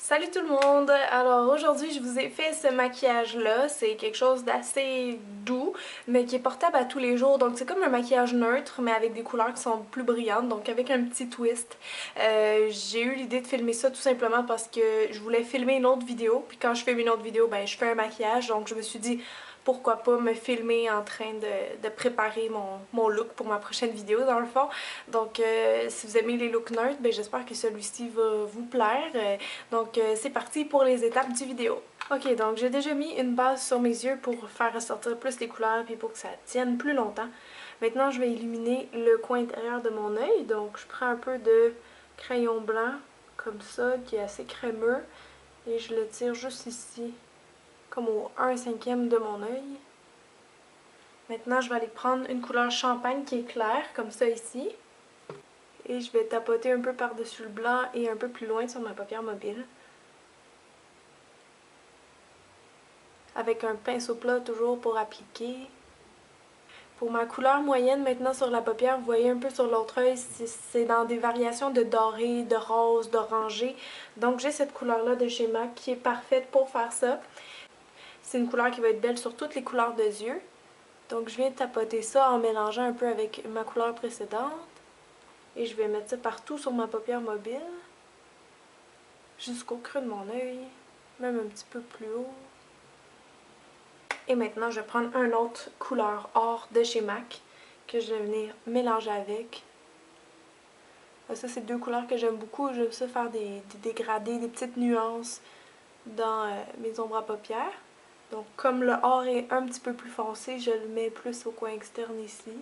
Salut tout le monde! Alors aujourd'hui je vous ai fait ce maquillage là, c'est quelque chose d'assez doux mais qui est portable à tous les jours, donc c'est comme un maquillage neutre mais avec des couleurs qui sont plus brillantes, donc avec un petit twist. J'ai eu l'idée de filmer ça tout simplement parce que je voulais filmer une autre vidéo, puis quand je filme une autre vidéo ben je fais un maquillage, donc je me suis dit pourquoi pas me filmer en train de préparer mon look pour ma prochaine vidéo dans le fond. Donc si vous aimez les looks neutres, ben j'espère que celui-ci va vous plaire. Donc c'est parti pour les étapes du vidéo. Ok, donc j'ai déjà mis une base sur mes yeux pour faire ressortir plus les couleurs et pour que ça tienne plus longtemps. Maintenant je vais illuminer le coin intérieur de mon œil, donc je prends un peu de crayon blanc comme ça qui est assez crémeux et je le tire juste ici comme au 1/5 de mon œil. Maintenant je vais aller prendre une couleur champagne qui est claire comme ça ici et je vais tapoter un peu par-dessus le blanc et un peu plus loin sur ma paupière mobile. Avec un pinceau plat toujours pour appliquer. Pour ma couleur moyenne maintenant sur la paupière, vous voyez un peu sur l'autre œil, c'est dans des variations de doré, de rose, d'orangé. Donc j'ai cette couleur-là de chez MAC qui est parfaite pour faire ça. C'est une couleur qui va être belle sur toutes les couleurs de yeux. Donc je viens tapoter ça en mélangeant un peu avec ma couleur précédente. Et je vais mettre ça partout sur ma paupière mobile. Jusqu'au creux de mon œil, même un petit peu plus haut. Et maintenant, je vais prendre une autre couleur or de chez MAC que je vais venir mélanger avec. Ça, c'est deux couleurs que j'aime beaucoup. J'aime ça faire des dégradés, des petites nuances dans mes ombres à paupières. Donc, comme le or est un petit peu plus foncé, je le mets plus au coin externe ici.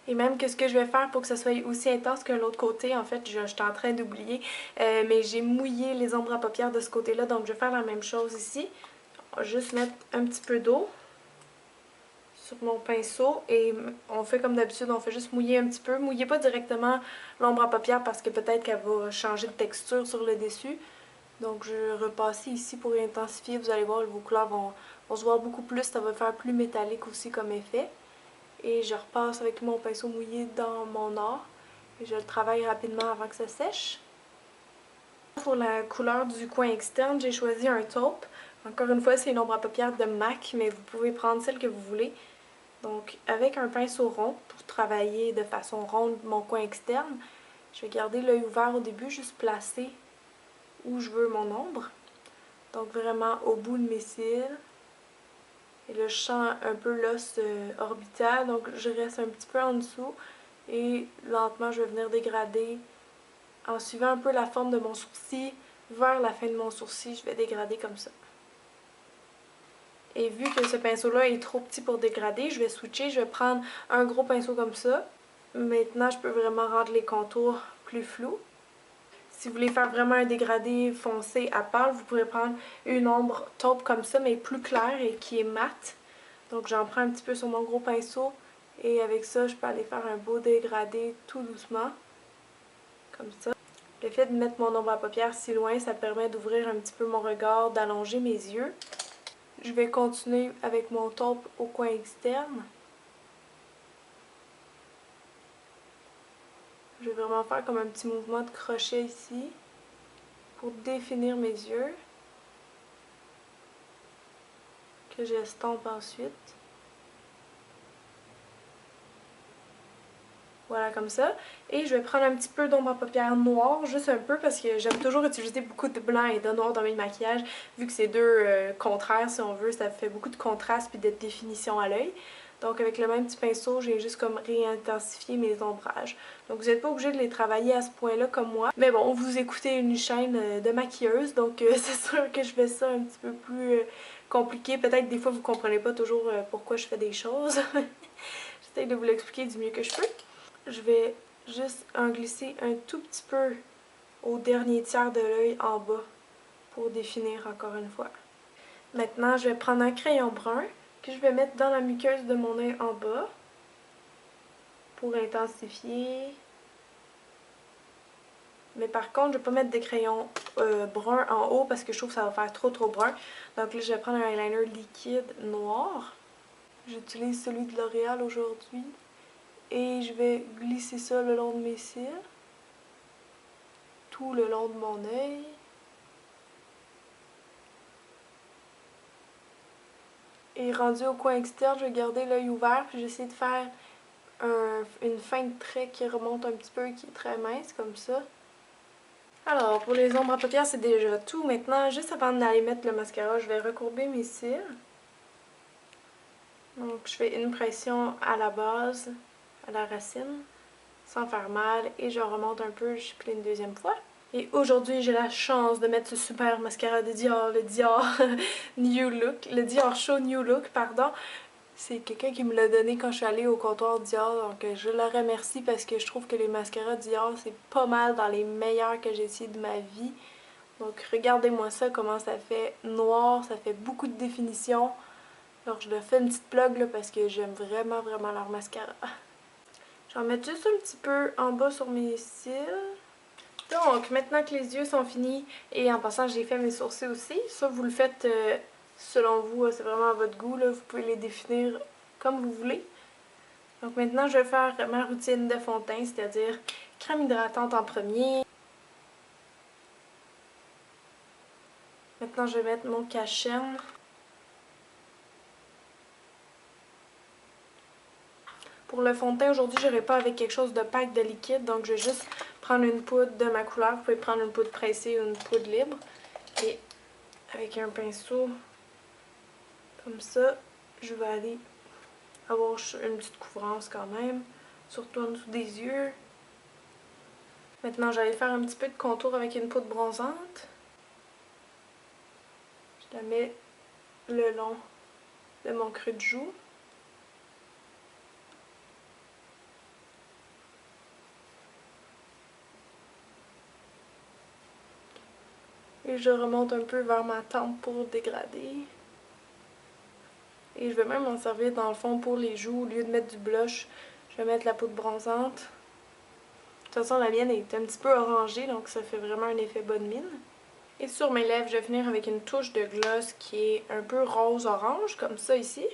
Et même que ce que je vais faire pour que ça soit aussi intense que l'autre côté, en fait, je suis en train d'oublier, mais j'ai mouillé les ombres à paupières de ce côté-là, donc je vais faire la même chose ici. On va juste mettre un petit peu d'eau sur mon pinceau et on fait comme d'habitude, on fait juste mouiller un petit peu. Mouillez pas directement l'ombre à paupières parce que peut-être qu'elle va changer de texture sur le dessus. Donc je repasse ici pour intensifier, vous allez voir, vos couleurs vont se voir beaucoup plus, ça va faire plus métallique aussi comme effet. Et je repasse avec mon pinceau mouillé dans mon or et je le travaille rapidement avant que ça sèche. Pour la couleur du coin externe, j'ai choisi un taupe. Encore une fois, c'est une ombre à paupières de MAC, mais vous pouvez prendre celle que vous voulez. Donc, avec un pinceau rond, pour travailler de façon ronde mon coin externe, je vais garder l'œil ouvert au début, juste placer où je veux mon ombre. Donc, vraiment au bout de mes cils. Et là, je sens un peu l'os orbital, donc je reste un petit peu en dessous. Et lentement, je vais venir dégrader en suivant un peu la forme de mon sourcil. Vers la fin de mon sourcil, je vais dégrader comme ça. Et vu que ce pinceau-là est trop petit pour dégrader, je vais switcher, je vais prendre un gros pinceau comme ça. Maintenant, je peux vraiment rendre les contours plus flous. Si vous voulez faire vraiment un dégradé foncé à pâle, vous pourrez prendre une ombre taupe comme ça, mais plus claire et qui est mate. Donc j'en prends un petit peu sur mon gros pinceau et avec ça, je peux aller faire un beau dégradé tout doucement, comme ça. Le fait de mettre mon ombre à paupières si loin, ça permet d'ouvrir un petit peu mon regard, d'allonger mes yeux. Je vais continuer avec mon taupe au coin externe. Je vais vraiment faire comme un petit mouvement de crochet ici pour définir mes yeux, que j'estompe ensuite. Voilà, comme ça. Et je vais prendre un petit peu d'ombre à paupières noire, juste un peu, parce que j'aime toujours utiliser beaucoup de blanc et de noir dans mes maquillages, vu que c'est deux contraires, si on veut, ça fait beaucoup de contraste puis de définition à l'œil. Donc avec le même petit pinceau, j'ai juste comme réintensifié mes ombrages. Donc vous n'êtes pas obligé de les travailler à ce point-là comme moi. Mais bon, vous écoutez une chaîne de maquilleuse, donc c'est sûr que je fais ça un petit peu plus compliqué. Peut-être des fois vous comprenez pas toujours pourquoi je fais des choses. J'essaie de vous l'expliquer du mieux que je peux. Je vais juste en glisser un tout petit peu au dernier tiers de l'œil en bas pour définir encore une fois. Maintenant, je vais prendre un crayon brun que je vais mettre dans la muqueuse de mon œil en bas pour intensifier. Mais par contre, je ne vais pas mettre de crayon brun en haut parce que je trouve que ça va faire trop brun. Donc là, je vais prendre un eyeliner liquide noir. J'utilise celui de L'Oréal aujourd'hui. Et je vais glisser ça le long de mes cils. Tout le long de mon œil. Et rendu au coin externe, je vais garder l'œil ouvert puis j'essaie de faire une fin de trait qui remonte un petit peu, qui est très mince comme ça. Alors, pour les ombres à paupières, c'est déjà tout. Maintenant, juste avant d'aller mettre le mascara, je vais recourber mes cils. Donc, je fais une pression à la base, à la racine, sans faire mal. Et je remonte un peu, je plie une deuxième fois. Et aujourd'hui, j'ai la chance de mettre ce super mascara de Dior, le Dior New Look, le Dior Show New Look, pardon. C'est quelqu'un qui me l'a donné quand je suis allée au comptoir Dior, donc je le remercie parce que je trouve que les mascaras Dior, c'est pas mal dans les meilleurs que j'ai essayé de ma vie. Donc regardez-moi ça, comment ça fait noir, ça fait beaucoup de définition. Alors je le fais une petite plug là, parce que j'aime vraiment leur mascara. Je vais en mettre juste un petit peu en bas sur mes cils. Donc maintenant que les yeux sont finis, et en passant j'ai fait mes sourcils aussi, ça vous le faites selon vous, c'est vraiment à votre goût, là. Vous pouvez les définir comme vous voulez. Donc maintenant je vais faire ma routine de fond de teint, c'est-à-dire crème hydratante en premier. Maintenant je vais mettre mon cache-chaîne. Pour le fond de teint, aujourd'hui, je n'irai pas avec quelque chose de pack de liquide. Donc, je vais juste prendre une poudre de ma couleur. Vous pouvez prendre une poudre pressée ou une poudre libre. Et avec un pinceau, comme ça, je vais aller avoir une petite couvrance quand même. Surtout en dessous des yeux. Maintenant, j'allais faire un petit peu de contour avec une poudre bronzante. Je la mets le long de mon creux de joue. Et je remonte un peu vers ma tempe pour dégrader. Et je vais même m'en servir dans le fond pour les joues. Au lieu de mettre du blush, je vais mettre la poudre bronzante. De toute façon, la mienne est un petit peu orangée, donc ça fait vraiment un effet bonne mine. Et sur mes lèvres, je vais finir avec une touche de gloss qui est un peu rose-orange, comme ça ici.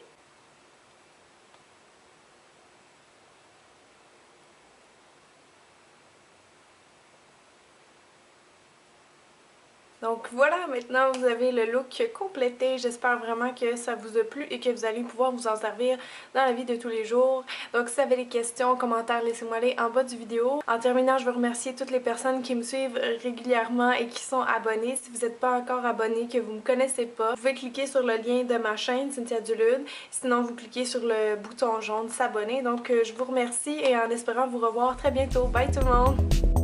Donc voilà, maintenant vous avez le look complété. J'espère vraiment que ça vous a plu et que vous allez pouvoir vous en servir dans la vie de tous les jours. Donc si vous avez des questions, commentaires, laissez-moi les en bas du vidéo. En terminant, je veux remercier toutes les personnes qui me suivent régulièrement et qui sont abonnées. Si vous n'êtes pas encore abonné, que vous ne me connaissez pas, vous pouvez cliquer sur le lien de ma chaîne Cynthia Dulude. Sinon, vous cliquez sur le bouton jaune s'abonner. Donc je vous remercie et en espérant vous revoir très bientôt. Bye tout le monde!